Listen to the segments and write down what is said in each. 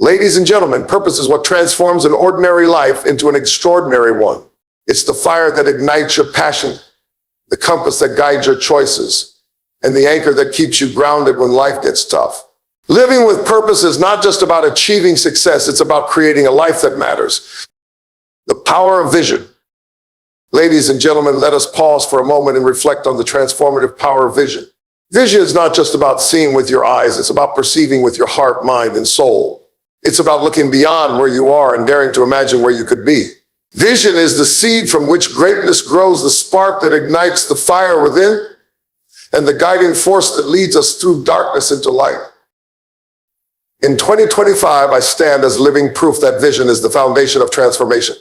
Ladies and gentlemen, purpose is what transforms an ordinary life into an extraordinary one. It's the fire that ignites your passion, the compass that guides your choices, and the anchor that keeps you grounded when life gets tough. Living with purpose is not just about achieving success, it's about creating a life that matters. The power of vision. Ladies and gentlemen, let us pause for a moment and reflect on the transformative power of vision. Vision is not just about seeing with your eyes, it's about perceiving with your heart, mind, and soul. It's about looking beyond where you are and daring to imagine where you could be. Vision is the seed from which greatness grows, the spark that ignites the fire within, and the guiding force that leads us through darkness into light. In 2025, I stand as living proof that vision is the foundation of transformation.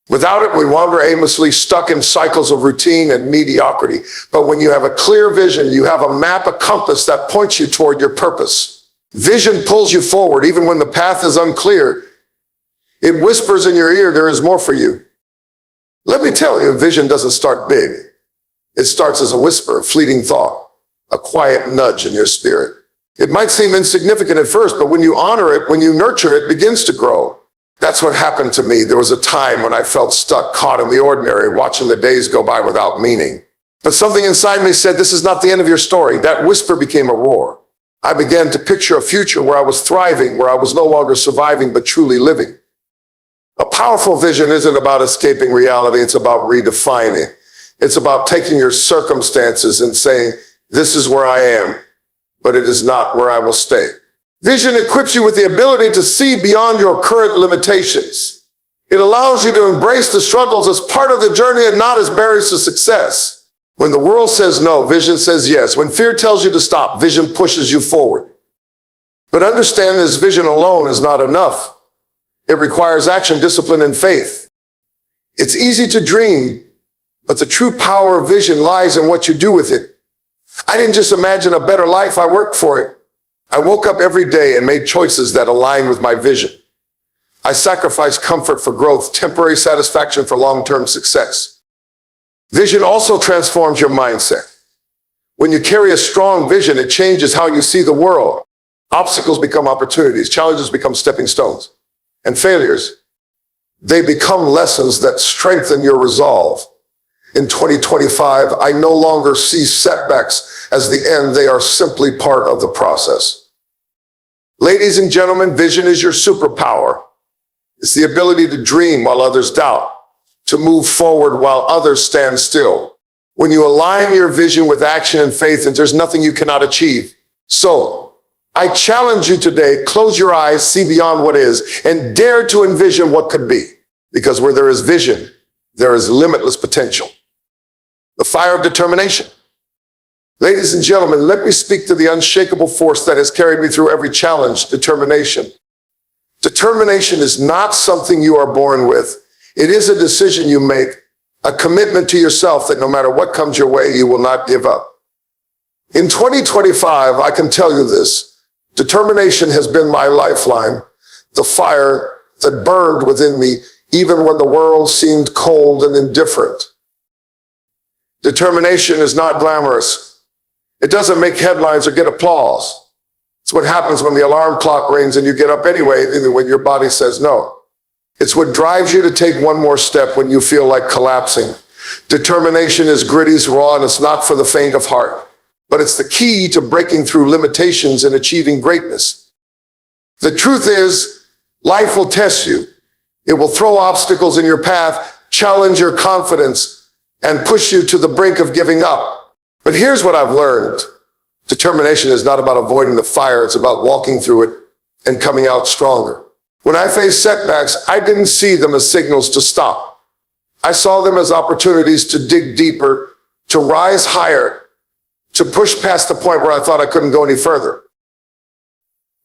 Without it, we wander aimlessly, stuck in cycles of routine and mediocrity. But when you have a clear vision, you have a map, a compass that points you toward your purpose. Vision pulls you forward, even when the path is unclear. It whispers in your ear, there is more for you. Let me tell you, vision doesn't start big. It starts as a whisper, a fleeting thought, a quiet nudge in your spirit. It might seem insignificant at first, but when you honor it, when you nurture it, it begins to grow. That's what happened to me. There was a time when I felt stuck, caught in the ordinary, watching the days go by without meaning. But something inside me said, this is not the end of your story. That whisper became a roar. I began to picture a future where I was thriving, where I was no longer surviving, but truly living. A powerful vision isn't about escaping reality. It's about redefining. It's about taking your circumstances and saying, this is where I am, but it is not where I will stay. Vision equips you with the ability to see beyond your current limitations. It allows you to embrace the struggles as part of the journey and not as barriers to success. When the world says no, vision says yes. When fear tells you to stop, vision pushes you forward. But understand this, vision alone is not enough. It requires action, discipline, and faith. It's easy to dream, but the true power of vision lies in what you do with it. I didn't just imagine a better life, I worked for it. I woke up every day and made choices that aligned with my vision. I sacrificed comfort for growth, temporary satisfaction for long-term success. Vision also transforms your mindset. When you carry a strong vision, it changes how you see the world. Obstacles become opportunities, challenges become stepping stones, and failures, they become lessons that strengthen your resolve. In 2025, I no longer see setbacks as the end. They are simply part of the process. Ladies and gentlemen, vision is your superpower. It's the ability to dream while others doubt, to move forward while others stand still. When you align your vision with action and faith, and there's nothing you cannot achieve. So, I challenge you today, close your eyes, see beyond what is, and dare to envision what could be. Because where there is vision, there is limitless potential. The fire of determination. Ladies and gentlemen, let me speak to the unshakable force that has carried me through every challenge, determination. Determination is not something you are born with. It is a decision you make, a commitment to yourself that no matter what comes your way, you will not give up. In 2025, I can tell you this, determination has been my lifeline, the fire that burned within me, even when the world seemed cold and indifferent. Determination is not glamorous. It doesn't make headlines or get applause. It's what happens when the alarm clock rings and you get up anyway, even when your body says no. It's what drives you to take one more step when you feel like collapsing. Determination is gritty, it's raw, and it's not for the faint of heart. But it's the key to breaking through limitations and achieving greatness. The truth is, life will test you. It will throw obstacles in your path, challenge your confidence, and push you to the brink of giving up. But here's what I've learned. Determination is not about avoiding the fire. It's about walking through it and coming out stronger. When I faced setbacks, I didn't see them as signals to stop. I saw them as opportunities to dig deeper, to rise higher, to push past the point where I thought I couldn't go any further.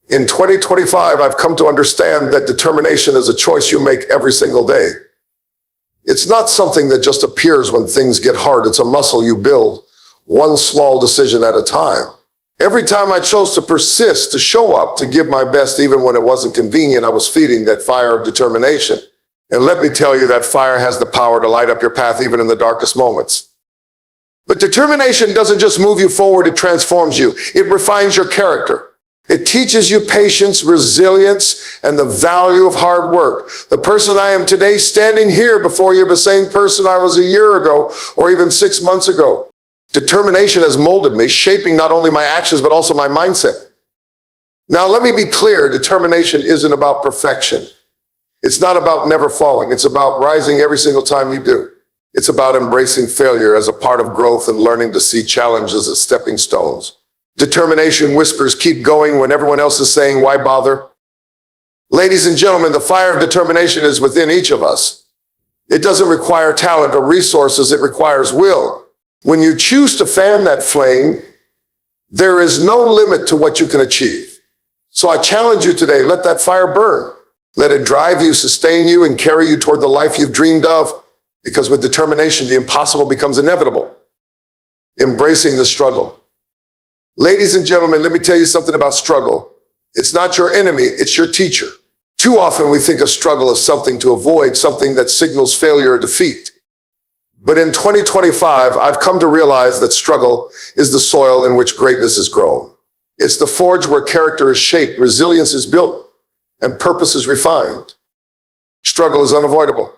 In 2025, I've come to understand that determination is a choice you make every single day. It's not something that just appears when things get hard. It's a muscle you build, one small decision at a time. Every time I chose to persist, to show up, to give my best, even when it wasn't convenient, I was feeding that fire of determination. And let me tell you, that fire has the power to light up your path even in the darkest moments. But determination doesn't just move you forward, it transforms you. It refines your character. It teaches you patience, resilience, and the value of hard work. The person I am today standing here before you, the same person I was a year ago or even 6 months ago. Determination has molded me, shaping not only my actions, but also my mindset. Now, let me be clear. Determination isn't about perfection. It's not about never falling. It's about rising every single time you do. It's about embracing failure as a part of growth and learning to see challenges as stepping stones. Determination whispers, keep going when everyone else is saying, why bother? Ladies and gentlemen, the fire of determination is within each of us. It doesn't require talent or resources. It requires will. When you choose to fan that flame, there is no limit to what you can achieve. So I challenge you today, let that fire burn. Let it drive you, sustain you, and carry you toward the life you've dreamed of. Because with determination, the impossible becomes inevitable. Embracing the struggle. Ladies and gentlemen, let me tell you something about struggle. It's not your enemy, it's your teacher. Too often we think of struggle as something to avoid, something that signals failure or defeat. But in 2025, I've come to realize that struggle is the soil in which greatness is grown. It's the forge where character is shaped, resilience is built, and purpose is refined. Struggle is unavoidable.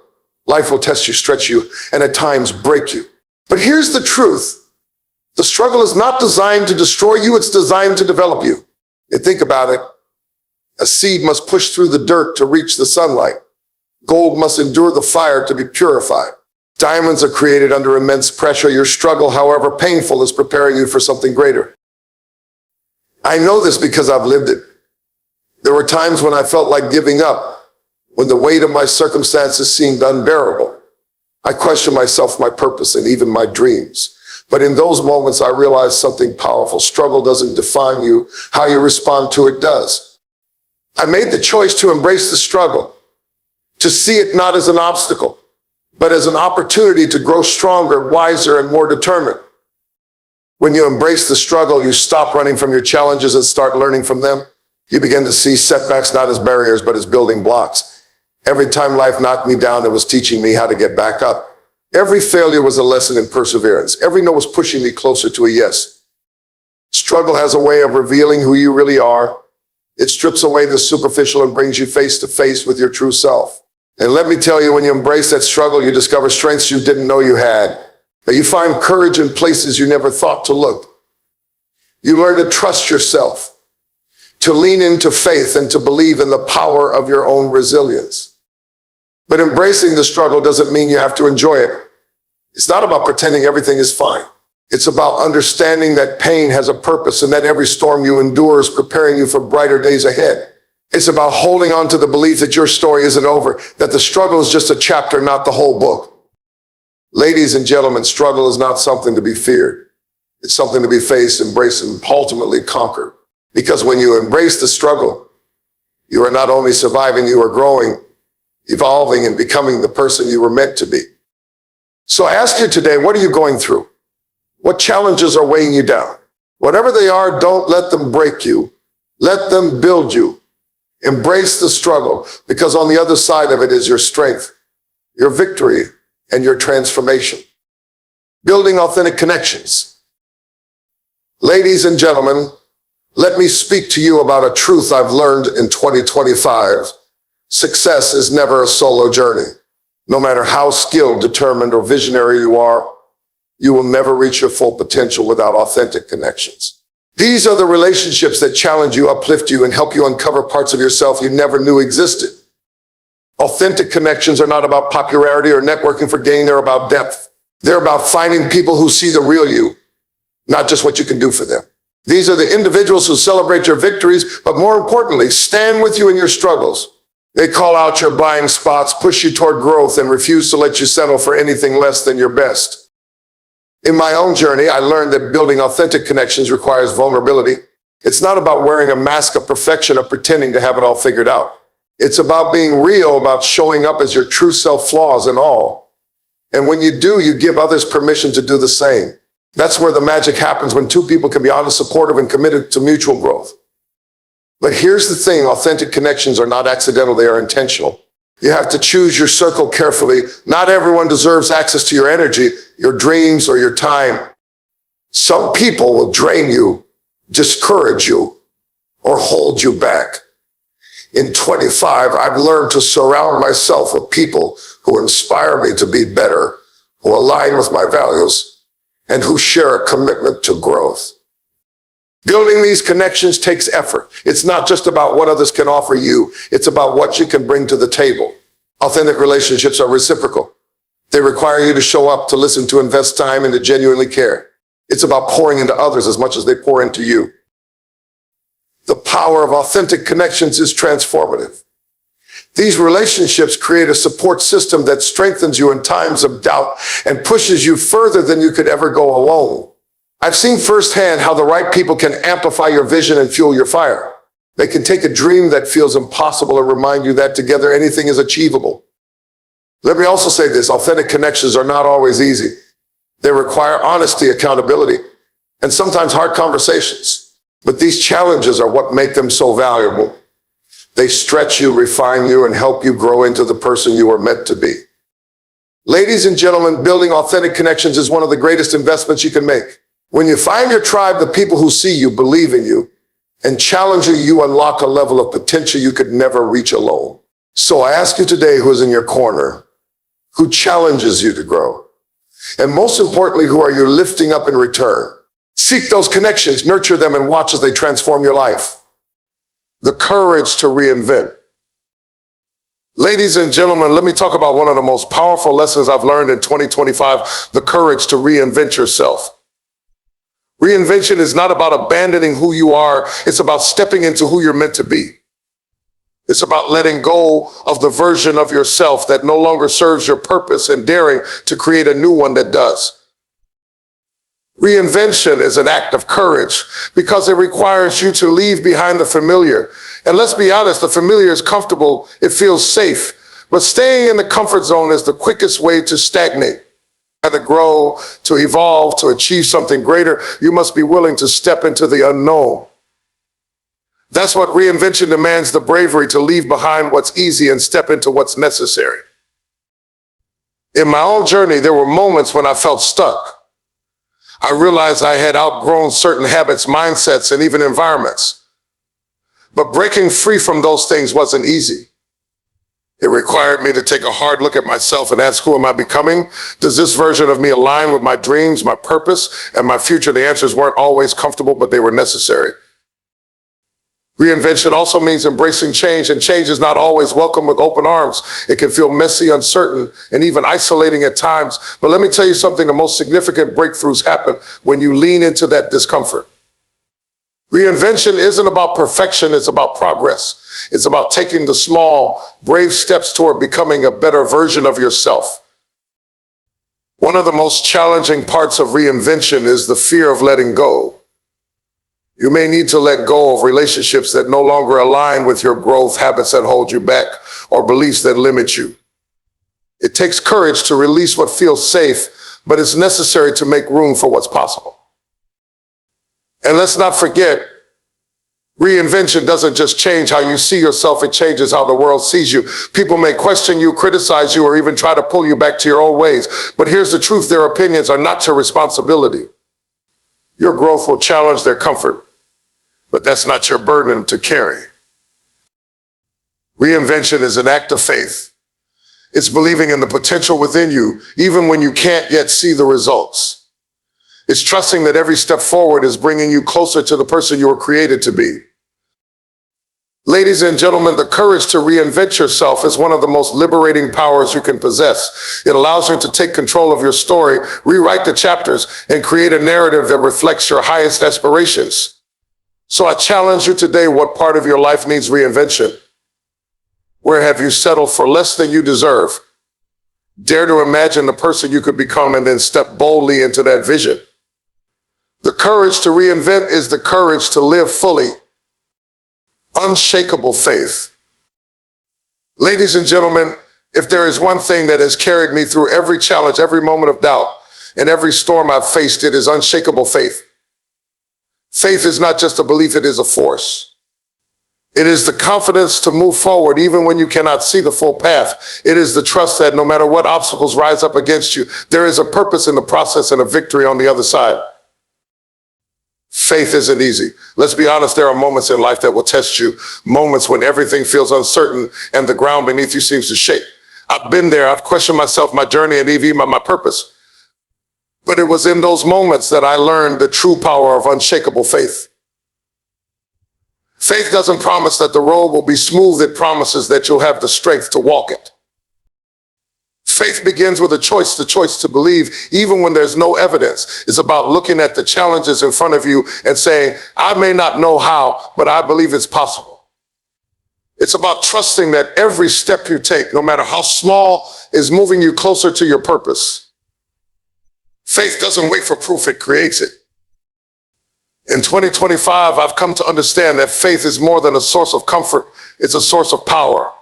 Life will test you, stretch you, and at times break you. But here's the truth. The struggle is not designed to destroy you, it's designed to develop you. And think about it. A seed must push through the dirt to reach the sunlight. Gold must endure the fire to be purified. Diamonds are created under immense pressure. Your struggle, however painful, is preparing you for something greater. I know this because I've lived it. There were times when I felt like giving up, when the weight of my circumstances seemed unbearable. I questioned myself, my purpose, and even my dreams. But in those moments, I realized something powerful. Struggle doesn't define you. How you respond to it does. I made the choice to embrace the struggle, to see it not as an obstacle, but as an opportunity to grow stronger, wiser, and more determined. When you embrace the struggle, you stop running from your challenges and start learning from them. You begin to see setbacks not as barriers, but as building blocks. Every time life knocked me down, it was teaching me how to get back up. Every failure was a lesson in perseverance. Every no was pushing me closer to a yes. Struggle has a way of revealing who you really are. It strips away the superficial and brings you face to face with your true self. And let me tell you, when you embrace that struggle, you discover strengths you didn't know you had. That you find courage in places you never thought to look. You learn to trust yourself, to lean into faith, and to believe in the power of your own resilience. But embracing the struggle doesn't mean you have to enjoy it. It's not about pretending everything is fine. It's about understanding that pain has a purpose and that every storm you endure is preparing you for brighter days ahead. It's about holding on to the belief that your story isn't over, that the struggle is just a chapter, not the whole book. Ladies and gentlemen, struggle is not something to be feared. It's something to be faced, embraced, and ultimately conquered. Because when you embrace the struggle, you are not only surviving, you are growing, evolving, and becoming the person you were meant to be. So I ask you today, what are you going through? What challenges are weighing you down? Whatever they are, don't let them break you. Let them build you. Embrace the struggle, because on the other side of it is your strength, your victory, and your transformation. Building authentic connections. Ladies and gentlemen, let me speak to you about a truth I've learned in 2025. Success is never a solo journey. No matter how skilled, determined, or visionary you are, you will never reach your full potential without authentic connections. These are the relationships that challenge you, uplift you, and help you uncover parts of yourself you never knew existed. Authentic connections are not about popularity or networking for gain. They're about depth. They're about finding people who see the real you, not just what you can do for them. These are the individuals who celebrate your victories, but more importantly, stand with you in your struggles. They call out your blind spots, push you toward growth, and refuse to let you settle for anything less than your best. In my own journey, I learned that building authentic connections requires vulnerability. It's not about wearing a mask of perfection or pretending to have it all figured out. It's about being real, about showing up as your true self, flaws and all. And when you do, you give others permission to do the same. That's where the magic happens, when two people can be honest, supportive, and committed to mutual growth. But here's the thing, authentic connections are not accidental, they are intentional. You have to choose your circle carefully. Not everyone deserves access to your energy, your dreams, or your time. Some people will drain you, discourage you, or hold you back. In 25, I've learned to surround myself with people who inspire me to be better, who align with my values, and who share a commitment to growth. Building these connections takes effort. It's not just about what others can offer you. It's about what you can bring to the table. Authentic relationships are reciprocal. They require you to show up, to listen, to invest time, and to genuinely care. It's about pouring into others as much as they pour into you. The power of authentic connections is transformative. These relationships create a support system that strengthens you in times of doubt and pushes you further than you could ever go alone. I've seen firsthand how the right people can amplify your vision and fuel your fire. They can take a dream that feels impossible and remind you that together anything is achievable. Let me also say this: authentic connections are not always easy. They require honesty, accountability, and sometimes hard conversations. But these challenges are what make them so valuable. They stretch you, refine you, and help you grow into the person you are meant to be. Ladies and gentlemen, building authentic connections is one of the greatest investments you can make. When you find your tribe, the people who see you, believe in you, and challenge you, you unlock a level of potential you could never reach alone. So I ask you today, who is in your corner, who challenges you to grow? And most importantly, who are you lifting up in return? Seek those connections, nurture them, and watch as they transform your life. The courage to reinvent. Ladies and gentlemen, let me talk about one of the most powerful lessons I've learned in 2025, the courage to reinvent yourself. Reinvention is not about abandoning who you are. It's about stepping into who you're meant to be. It's about letting go of the version of yourself that no longer serves your purpose and daring to create a new one that does. Reinvention is an act of courage because it requires you to leave behind the familiar. And let's be honest, the familiar is comfortable, it feels safe. But staying in the comfort zone is the quickest way to stagnate. To grow, to evolve, to achieve something greater, you must be willing to step into the unknown. That's what reinvention demands: the bravery to leave behind what's easy and step into what's necessary. In my own journey, there were moments when I felt stuck. I realized I had outgrown certain habits, mindsets, and even environments. But breaking free from those things wasn't easy. It required me to take a hard look at myself and ask, who am I becoming? Does this version of me align with my dreams, my purpose, and my future? The answers weren't always comfortable, but they were necessary. Reinvention also means embracing change, and change is not always welcome with open arms. It can feel messy, uncertain, and even isolating at times. But let me tell you something, the most significant breakthroughs happen when you lean into that discomfort. Reinvention isn't about perfection, it's about progress. It's about taking the small, brave steps toward becoming a better version of yourself. One of the most challenging parts of reinvention is the fear of letting go. You may need to let go of relationships that no longer align with your growth, habits that hold you back, or beliefs that limit you. It takes courage to release what feels safe, but it's necessary to make room for what's possible. And let's not forget, reinvention doesn't just change how you see yourself, it changes how the world sees you. People may question you, criticize you, or even try to pull you back to your old ways. But here's the truth: their opinions are not your responsibility. Your growth will challenge their comfort, but that's not your burden to carry. Reinvention is an act of faith. It's believing in the potential within you, even when you can't yet see the results. It's trusting that every step forward is bringing you closer to the person you were created to be. Ladies and gentlemen, the courage to reinvent yourself is one of the most liberating powers you can possess. It allows you to take control of your story, rewrite the chapters, and create a narrative that reflects your highest aspirations. So I challenge you today: what part of your life needs reinvention? Where have you settled for less than you deserve? Dare to imagine the person you could become and then step boldly into that vision. The courage to reinvent is the courage to live fully. Unshakable faith. Ladies and gentlemen, if there is one thing that has carried me through every challenge, every moment of doubt, and every storm I've faced, it is unshakable faith. Faith is not just a belief, it is a force. It is the confidence to move forward even when you cannot see the full path. It is the trust that no matter what obstacles rise up against you, there is a purpose in the process and a victory on the other side. Faith isn't easy. Let's be honest, there are moments in life that will test you, moments when everything feels uncertain and the ground beneath you seems to shake. I've been there. I've questioned myself, my journey, and even my purpose. But it was in those moments that I learned the true power of unshakable faith. Faith doesn't promise that the road will be smooth. It promises that you'll have the strength to walk it. Faith begins with the choice to believe even when there's no evidence. It's about looking at the challenges in front of you and saying, I may not know how, but I believe it's possible. It's about trusting that every step you take, no matter how small, is moving you closer to your purpose. Faith doesn't wait for proof, it creates it. In 2025, I've come to understand that faith is more than a source of comfort, it's a source of power.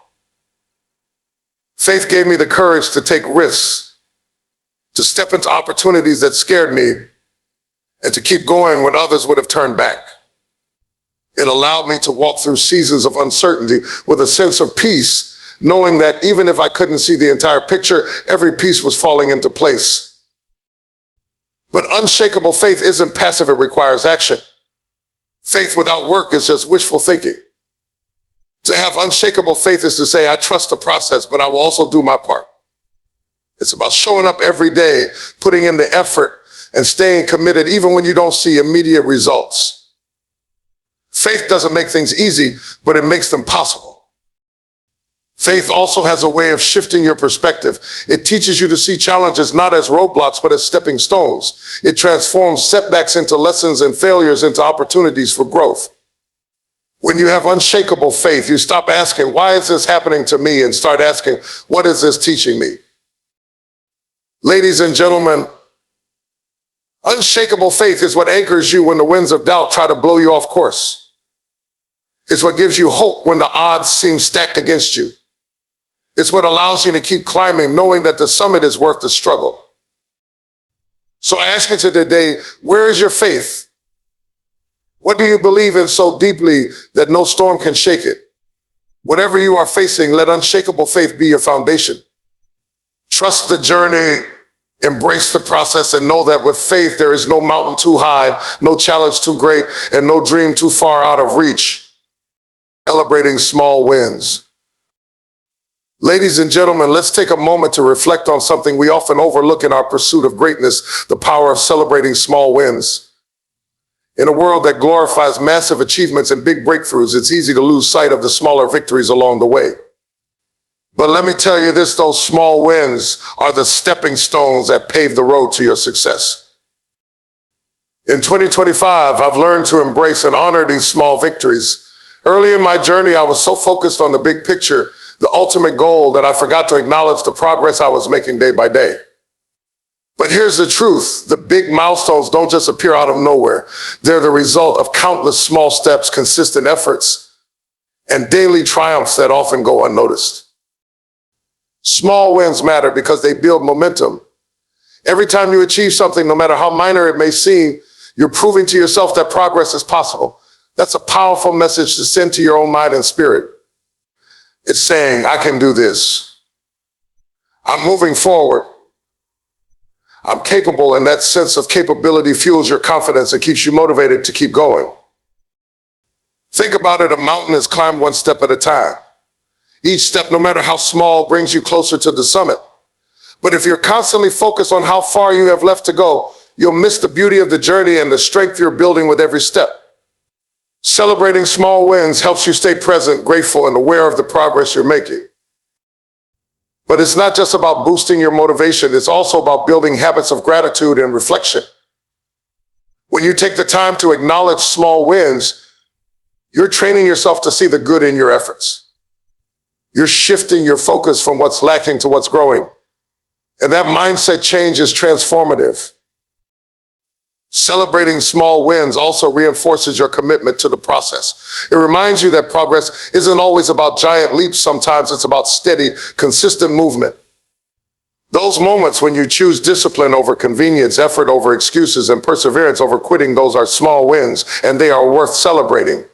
Faith gave me the courage to take risks, to step into opportunities that scared me, and to keep going when others would have turned back. It allowed me to walk through seasons of uncertainty with a sense of peace, knowing that even if I couldn't see the entire picture, every piece was falling into place. But unshakable faith isn't passive, it requires action. Faith without work is just wishful thinking. To have unshakable faith is to say, I trust the process, but I will also do my part. It's about showing up every day, putting in the effort, and staying committed even when you don't see immediate results. Faith doesn't make things easy, but it makes them possible. Faith also has a way of shifting your perspective. It teaches you to see challenges not as roadblocks, but as stepping stones. It transforms setbacks into lessons and failures into opportunities for growth. When you have unshakable faith, you stop asking, why is this happening to me? And start asking, what is this teaching me? Ladies and gentlemen, unshakable faith is what anchors you when the winds of doubt try to blow you off course. It's what gives you hope when the odds seem stacked against you. It's what allows you to keep climbing, knowing that the summit is worth the struggle. So I ask you today, where is your faith? What do you believe in so deeply that no storm can shake it? Whatever you are facing, let unshakable faith be your foundation. Trust the journey, embrace the process, and know that with faith, there is no mountain too high, no challenge too great, and no dream too far out of reach. Celebrating small wins. Ladies and gentlemen, let's take a moment to reflect on something we often overlook in our pursuit of greatness, the power of celebrating small wins. In a world that glorifies massive achievements and big breakthroughs, it's easy to lose sight of the smaller victories along the way. But let me tell you this, those small wins are the stepping stones that pave the road to your success. In 2025, I've learned to embrace and honor these small victories. Early in my journey, I was so focused on the big picture, the ultimate goal, that I forgot to acknowledge the progress I was making day by day. But here's the truth. The big milestones don't just appear out of nowhere. They're the result of countless small steps, consistent efforts, and daily triumphs that often go unnoticed. Small wins matter because they build momentum. Every time you achieve something, no matter how minor it may seem, you're proving to yourself that progress is possible. That's a powerful message to send to your own mind and spirit. It's saying, I can do this. I'm moving forward. I'm capable, and that sense of capability fuels your confidence and keeps you motivated to keep going. Think about it, a mountain is climbed one step at a time. Each step, no matter how small, brings you closer to the summit. But if you're constantly focused on how far you have left to go, you'll miss the beauty of the journey and the strength you're building with every step. Celebrating small wins helps you stay present, grateful, and aware of the progress you're making. But it's not just about boosting your motivation, it's also about building habits of gratitude and reflection. When you take the time to acknowledge small wins, you're training yourself to see the good in your efforts. You're shifting your focus from what's lacking to what's growing. And that mindset change is transformative. Celebrating small wins also reinforces your commitment to the process. It reminds you that progress isn't always about giant leaps. Sometimes it's about steady, consistent movement. Those moments when you choose discipline over convenience, effort over excuses, and perseverance over quitting, those are small wins, and they are worth celebrating.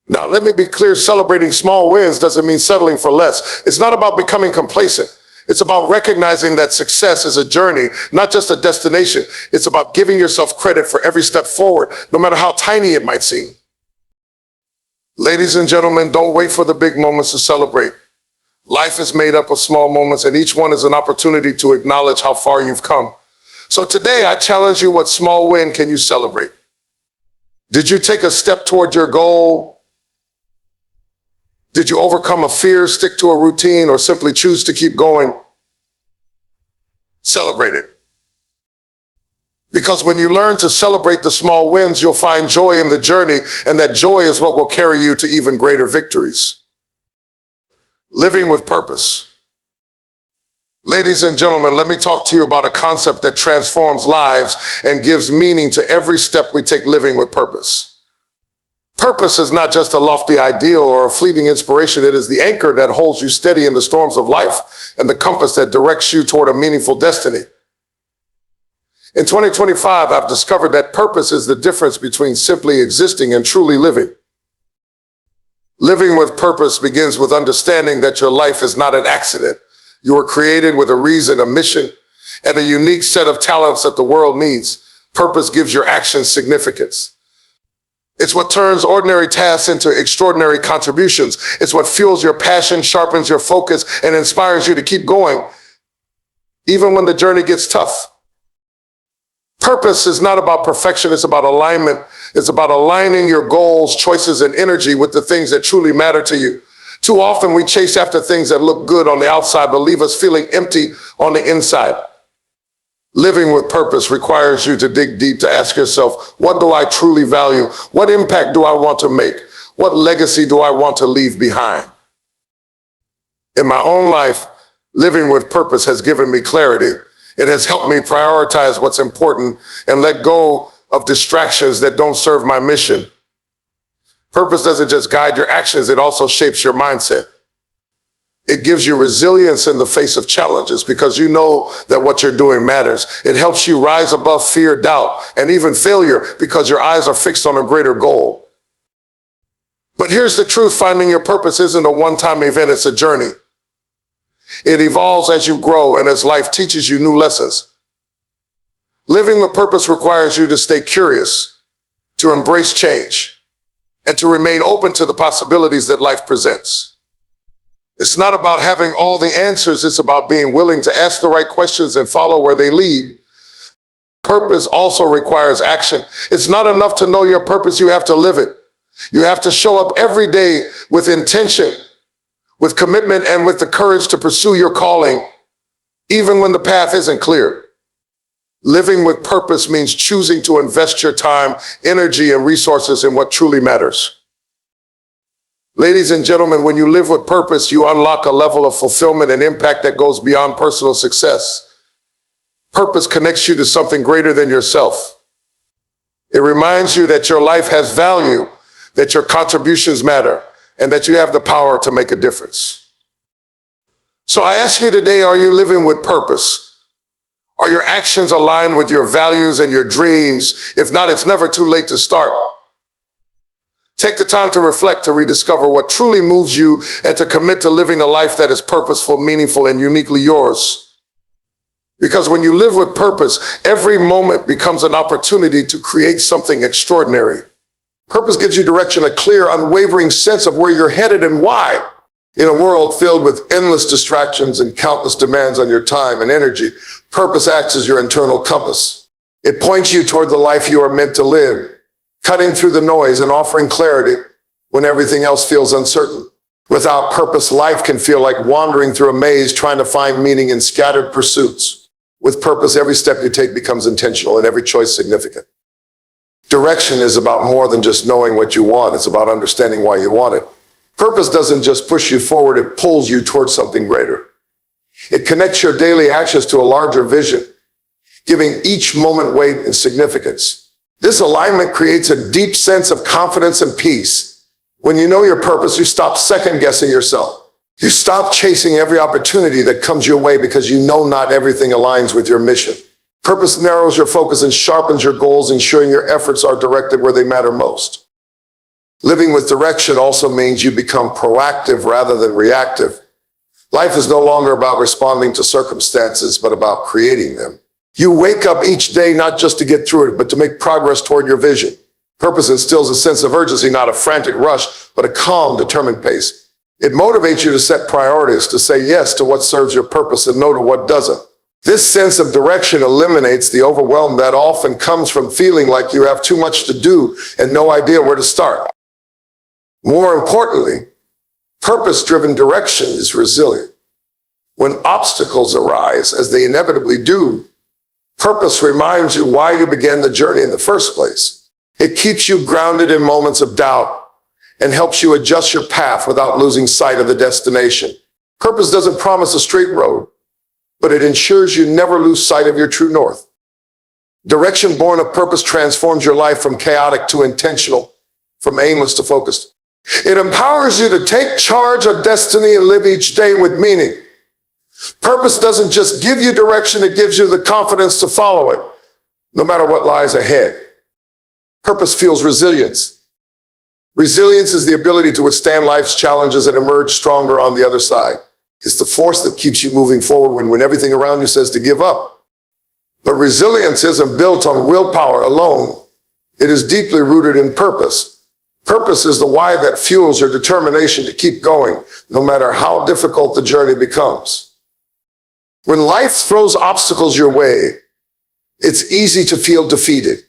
Now, let me be clear, celebrating small wins doesn't mean settling for less. It's not about becoming complacent. It's about recognizing that success is a journey, not just a destination. It's about giving yourself credit for every step forward, no matter how tiny it might seem. Ladies and gentlemen, don't wait for the big moments to celebrate. Life is made up of small moments, and each one is an opportunity to acknowledge how far you've come. So today, I challenge you, what small win can you celebrate? Did you take a step toward your goal? Did you overcome a fear, stick to a routine, or simply choose to keep going? Celebrate it. Because when you learn to celebrate the small wins, you'll find joy in the journey, and that joy is what will carry you to even greater victories. Living with purpose. Ladies and gentlemen, let me talk to you about a concept that transforms lives and gives meaning to every step we take living with purpose. Purpose is not just a lofty ideal or a fleeting inspiration. It is the anchor that holds you steady in the storms of life and the compass that directs you toward a meaningful destiny. In 2025, I've discovered that purpose is the difference between simply existing and truly living. Living with purpose begins with understanding that your life is not an accident. You were created with a reason, a mission, and a unique set of talents that the world needs. Purpose gives your actions significance. It's what turns ordinary tasks into extraordinary contributions. It's what fuels your passion, sharpens your focus, and inspires you to keep going, even when the journey gets tough. Purpose is not about perfection, it's about alignment. It's about aligning your goals, choices, and energy with the things that truly matter to you. Too often we chase after things that look good on the outside but leave us feeling empty on the inside. Living with purpose requires you to dig deep, to ask yourself, what do I truly value? What impact do I want to make? What legacy do I want to leave behind? In my own life, living with purpose has given me clarity. It has helped me prioritize what's important and let go of distractions that don't serve my mission. Purpose doesn't just guide your actions, it also shapes your mindset. It gives you resilience in the face of challenges because you know that what you're doing matters. It helps you rise above fear, doubt, and even failure because your eyes are fixed on a greater goal. But here's the truth, finding your purpose isn't a one-time event, it's a journey. It evolves as you grow and as life teaches you new lessons. Living with purpose requires you to stay curious, to embrace change, and to remain open to the possibilities that life presents. It's not about having all the answers, it's about being willing to ask the right questions and follow where they lead. Purpose also requires action. It's not enough to know your purpose, you have to live it. You have to show up every day with intention, with commitment, and with the courage to pursue your calling, even when the path isn't clear. Living with purpose means choosing to invest your time, energy, and resources in what truly matters. Ladies and gentlemen, when you live with purpose, you unlock a level of fulfillment and impact that goes beyond personal success. Purpose connects you to something greater than yourself. It reminds you that your life has value, that your contributions matter, and that you have the power to make a difference. So I ask you today, are you living with purpose? Are your actions aligned with your values and your dreams? If not, it's never too late to start. Take the time to reflect, to rediscover what truly moves you, and to commit to living a life that is purposeful, meaningful, and uniquely yours. Because when you live with purpose, every moment becomes an opportunity to create something extraordinary. Purpose gives you direction, a clear, unwavering sense of where you're headed and why. In a world filled with endless distractions and countless demands on your time and energy, purpose acts as your internal compass. It points you toward the life you are meant to live, cutting through the noise and offering clarity when everything else feels uncertain. Without purpose, life can feel like wandering through a maze, trying to find meaning in scattered pursuits. With purpose, every step you take becomes intentional and every choice significant. Direction is about more than just knowing what you want. It's about understanding why you want it. Purpose doesn't just push you forward, it pulls you towards something greater. It connects your daily actions to a larger vision, giving each moment weight and significance. This alignment creates a deep sense of confidence and peace. When you know your purpose, you stop second-guessing yourself. You stop chasing every opportunity that comes your way because you know not everything aligns with your mission. Purpose narrows your focus and sharpens your goals, ensuring your efforts are directed where they matter most. Living with direction also means you become proactive rather than reactive. Life is no longer about responding to circumstances, but about creating them. You wake up each day not just to get through it, but to make progress toward your vision. Purpose instills a sense of urgency, not a frantic rush, but a calm, determined pace. It motivates you to set priorities, to say yes to what serves your purpose and no to what doesn't. This sense of direction eliminates the overwhelm that often comes from feeling like you have too much to do and no idea where to start. More importantly, purpose-driven direction is resilient. When obstacles arise, as they inevitably do, purpose reminds you why you began the journey in the first place. It keeps you grounded in moments of doubt and helps you adjust your path without losing sight of the destination. Purpose doesn't promise a straight road, but it ensures you never lose sight of your true north. Direction born of purpose transforms your life from chaotic to intentional, from aimless to focused. It empowers you to take charge of destiny and live each day with meaning. Purpose doesn't just give you direction, it gives you the confidence to follow it, no matter what lies ahead. Purpose fuels resilience. Resilience is the ability to withstand life's challenges and emerge stronger on the other side. It's the force that keeps you moving forward when everything around you says to give up. But resilience isn't built on willpower alone. It is deeply rooted in purpose. Purpose is the why that fuels your determination to keep going, no matter how difficult the journey becomes. When life throws obstacles your way, it's easy to feel defeated.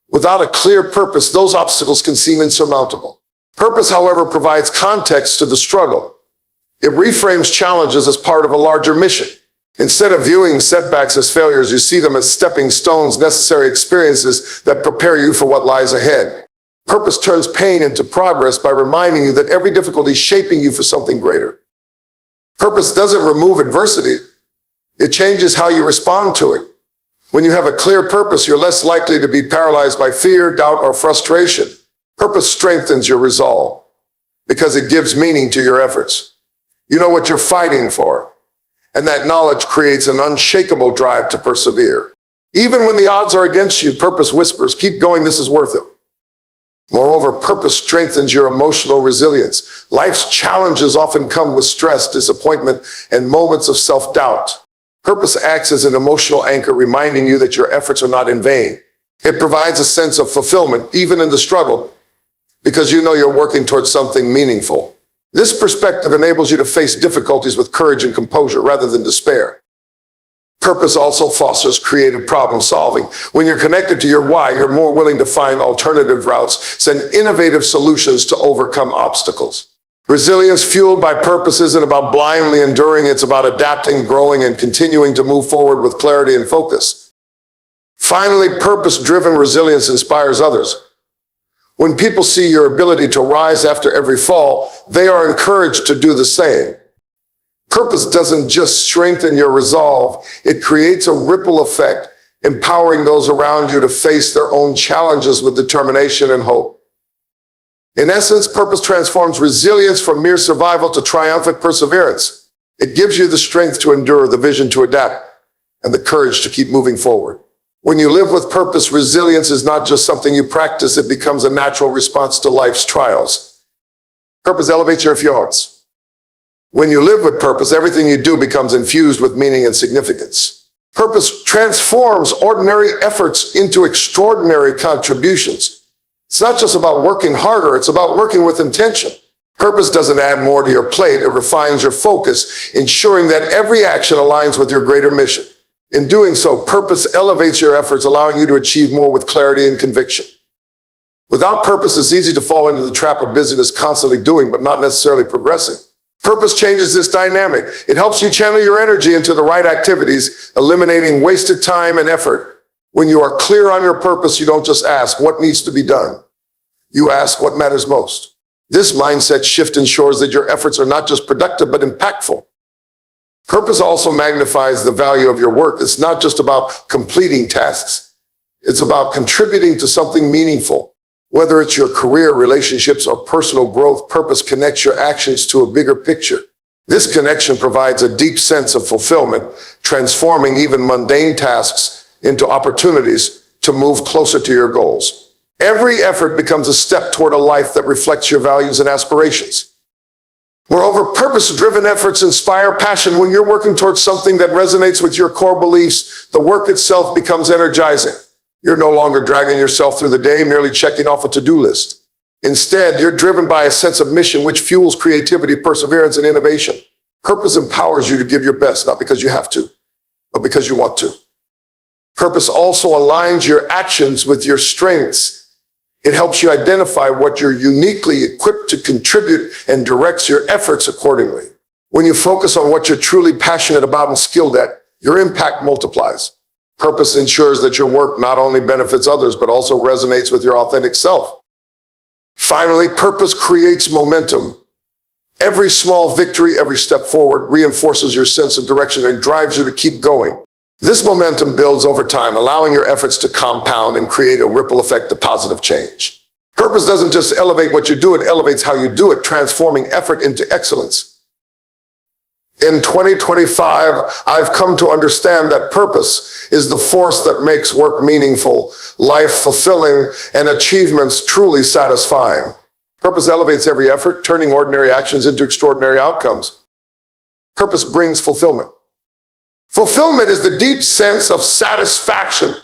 Without a clear purpose, those obstacles can seem insurmountable. Purpose, however, provides context to the struggle. It reframes challenges as part of a larger mission. Instead of viewing setbacks as failures, you see them as stepping stones, necessary experiences that prepare you for what lies ahead. Purpose turns pain into progress by reminding you that every difficulty is shaping you for something greater. Purpose doesn't remove adversity. It changes how you respond to it. When you have a clear purpose, you're less likely to be paralyzed by fear, doubt, or frustration. Purpose strengthens your resolve because it gives meaning to your efforts. You know what you're fighting for, and that knowledge creates an unshakable drive to persevere. Even when the odds are against you, purpose whispers, keep going, this is worth it. Moreover, purpose strengthens your emotional resilience. Life's challenges often come with stress, disappointment, and moments of self-doubt. Purpose acts as an emotional anchor, reminding you that your efforts are not in vain. It provides a sense of fulfillment, even in the struggle, because you know you're working towards something meaningful. This perspective enables you to face difficulties with courage and composure rather than despair. Purpose also fosters creative problem solving. When you're connected to your why, you're more willing to find alternative routes, send innovative solutions to overcome obstacles. Resilience fueled by purpose isn't about blindly enduring, it's about adapting, growing, and continuing to move forward with clarity and focus. Finally, purpose-driven resilience inspires others. When people see your ability to rise after every fall, they are encouraged to do the same. Purpose doesn't just strengthen your resolve, it creates a ripple effect, empowering those around you to face their own challenges with determination and hope. In essence, purpose transforms resilience from mere survival to triumphant perseverance. It gives you the strength to endure, the vision to adapt, and the courage to keep moving forward. When you live with purpose, resilience is not just something you practice, it becomes a natural response to life's trials. Purpose elevates your fjords. When you live with purpose, everything you do becomes infused with meaning and significance. Purpose transforms ordinary efforts into extraordinary contributions. It's not just about working harder, it's about working with intention. Purpose doesn't add more to your plate, it refines your focus, ensuring that every action aligns with your greater mission. In doing so, purpose elevates your efforts, allowing you to achieve more with clarity and conviction. Without purpose, it's easy to fall into the trap of busyness, constantly doing, but not necessarily progressing. Purpose changes this dynamic. It helps you channel your energy into the right activities, eliminating wasted time and effort. When you are clear on your purpose, you don't just ask what needs to be done. You ask what matters most. This mindset shift ensures that your efforts are not just productive, but impactful. Purpose also magnifies the value of your work. It's not just about completing tasks. It's about contributing to something meaningful. Whether it's your career, relationships, or personal growth, purpose connects your actions to a bigger picture. This connection provides a deep sense of fulfillment, transforming even mundane tasks into opportunities to move closer to your goals. Every effort becomes a step toward a life that reflects your values and aspirations. Moreover, purpose-driven efforts inspire passion. When you're working towards something that resonates with your core beliefs, the work itself becomes energizing. You're no longer dragging yourself through the day, merely checking off a to-do list. Instead, you're driven by a sense of mission, which fuels creativity, perseverance, and innovation. Purpose empowers you to give your best, not because you have to, but because you want to. Purpose also aligns your actions with your strengths. It helps you identify what you're uniquely equipped to contribute and directs your efforts accordingly. When you focus on what you're truly passionate about and skilled at, your impact multiplies. Purpose ensures that your work not only benefits others, but also resonates with your authentic self. Finally, purpose creates momentum. Every small victory, every step forward reinforces your sense of direction and drives you to keep going. This momentum builds over time, allowing your efforts to compound and create a ripple effect of positive change. Purpose doesn't just elevate what you do, it elevates how you do it, transforming effort into excellence. In 2025, I've come to understand that purpose is the force that makes work meaningful, life fulfilling, and achievements truly satisfying. Purpose elevates every effort, turning ordinary actions into extraordinary outcomes. Purpose brings fulfillment. Fulfillment is the deep sense of satisfaction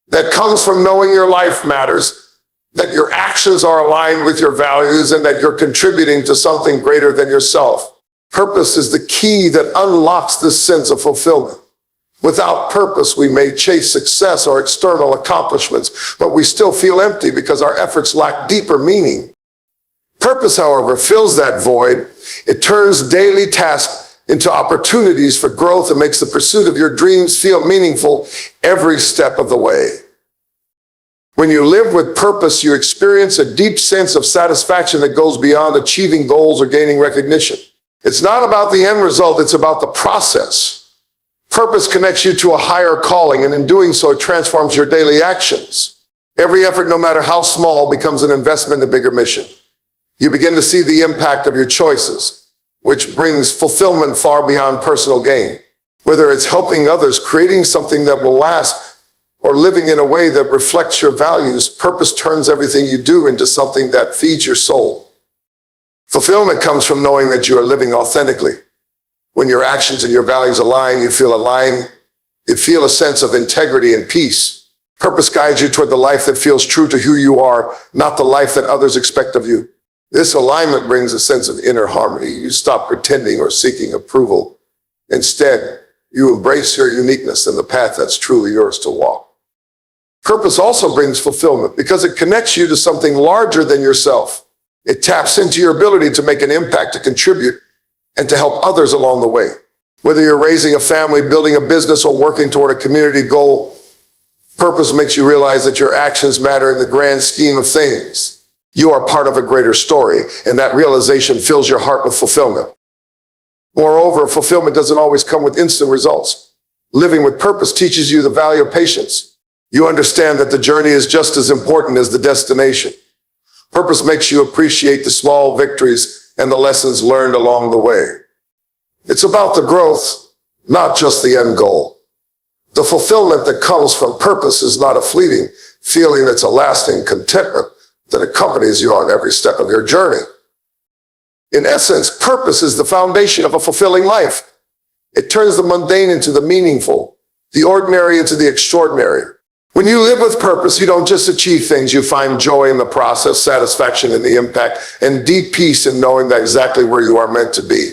that comes from knowing your life matters, that your actions are aligned with your values, and that you're contributing to something greater than yourself. Purpose is the key that unlocks this sense of fulfillment. Without purpose, we may chase success or external accomplishments, but we still feel empty because our efforts lack deeper meaning. Purpose, however, fills that void. It turns daily tasks into opportunities for growth and makes the pursuit of your dreams feel meaningful every step of the way. When you live with purpose, you experience a deep sense of satisfaction that goes beyond achieving goals or gaining recognition. It's not about the end result, it's about the process. Purpose connects you to a higher calling, and in doing so, it transforms your daily actions. Every effort, no matter how small, becomes an investment in a bigger mission. You begin to see the impact of your choices, which brings fulfillment far beyond personal gain. Whether it's helping others, creating something that will last, or living in a way that reflects your values, purpose turns everything you do into something that feeds your soul. Fulfillment comes from knowing that you are living authentically. When your actions and your values align, you feel aligned. You feel a sense of integrity and peace. Purpose guides you toward the life that feels true to who you are, not the life that others expect of you. This alignment brings a sense of inner harmony. You stop pretending or seeking approval. Instead, you embrace your uniqueness and the path that's truly yours to walk. Purpose also brings fulfillment because it connects you to something larger than yourself. It taps into your ability to make an impact, to contribute, and to help others along the way. Whether you're raising a family, building a business, or working toward a community goal, purpose makes you realize that your actions matter in the grand scheme of things. You are part of a greater story, and that realization fills your heart with fulfillment. Moreover, fulfillment doesn't always come with instant results. Living with purpose teaches you the value of patience. You understand that the journey is just as important as the destination. Purpose makes you appreciate the small victories and the lessons learned along the way. It's about the growth, not just the end goal. The fulfillment that comes from purpose is not a fleeting feeling, it's a lasting contentment that accompanies you on every step of your journey. In essence, purpose is the foundation of a fulfilling life. It turns the mundane into the meaningful, the ordinary into the extraordinary. When you live with purpose, you don't just achieve things, you find joy in the process, satisfaction in the impact, and deep peace in knowing that exactly where you are meant to be.